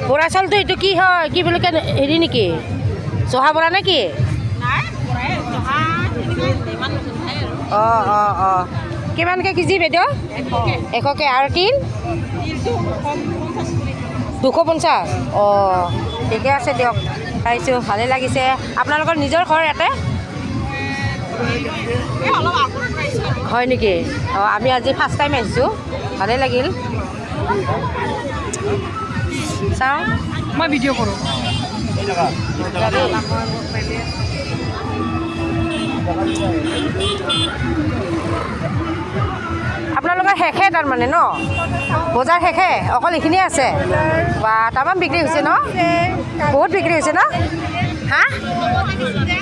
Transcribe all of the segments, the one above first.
বৰা চাউলটো এইটো কি হয় কি বুলি কয় হেৰি নেকি জহা বৰা নে কি অঁ অঁ অঁ কিমানকৈ কেজি বাইদেউ 100কৈ আৰু তিল 250 অঁ ঠিকে আছে দিয়ক খাইছোঁ ভালে লাগিছে আপোনালোকৰ নিজৰ ঘৰ ইয়াতে হয় নেকি অঁ আমি আজি ফাৰ্ষ্ট টাইম আহিছোঁ ভালে লাগিল চাওঁ মই ভিডিঅ' কৰোঁ আপোনালোকৰ শেষে তাৰমানে ন বজাৰ শেষে অকল এইখিনিয়ে আছে বা তামাম বিক্ৰী হৈছে ন বহুত বিক্ৰী হৈছে ন হা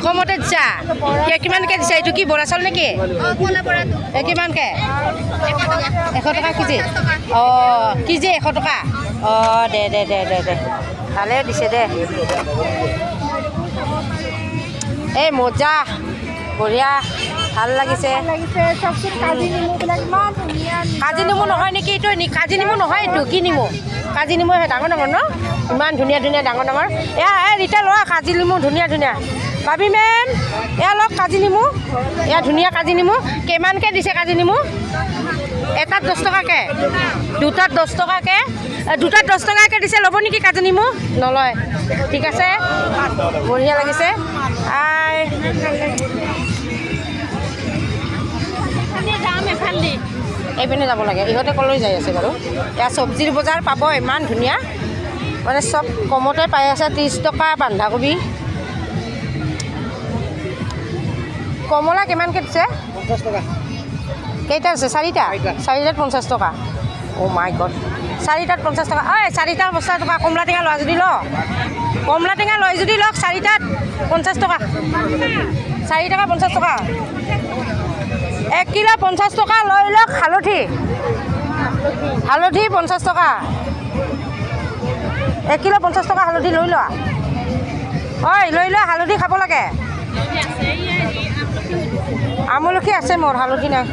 কমতে দিছা কিমানকৈ দিছা এইটো কি বৰা চাউল নেকি কিমানকৈ 100 টকা কেজি অঁ কেজি 100 টকা অঁ দে ভালে দিছে দে এই মজা বঢ়িয়া ভাল লাগিছে কাজি নেমু নহয় নেকি এইটো কাজি নেমু নহয় এইটো কি নেমু কাজি নেমু ডাঙৰ ডাঙৰ ন ইমান ধুনীয়া ধুনীয়া ডাঙৰ ডাঙৰ এয়া ৰিতা লোৱা কাজি নেমু ধুনীয়া ধুনীয়া ভাবি মেম এয়া লওক কাজি নেমু এয়া ধুনীয়া কাজি নেমু কিমানকৈ দিছে কাজি নেমু এটাত 10 টকাকৈ দুটাত 10 টকাকৈ দুটাত 10 টকাকৈ দিছে ল'ব নেকি কাজি নেমু নলয় ঠিক আছে বঢ়িয়া লাগিছে এইপিনে যাব লাগে ইহঁতে কলৈ যাই আছে বাৰু এয়া চব্জিৰ বজাৰ পাব ইমান ধুনীয়া মানে চব কমতে পাই আছে 30 টকা বন্ধাকবি কমলা কিমানকৈ দিছে 50 টকা কেইটা আছে চাৰিটাত 50 টকা অ' মাই গড চাৰিটাত 50 টকা ঐ চাৰিটাত 50 টকা কমলা টেঙা লয় যদি ল কমলা টেঙা লয় যদি লওক চাৰিটাত 50 টকা 4 টকা 50 টকা 1 কিলো 50 টকা লৈ লওক হালধি 50 টকা 1 কিলো 50 টকা হালধি লৈ লোৱা ঐ লৈ লোৱা হালধি খাব লাগে আমলখি আছে মোৰ হালধি নাই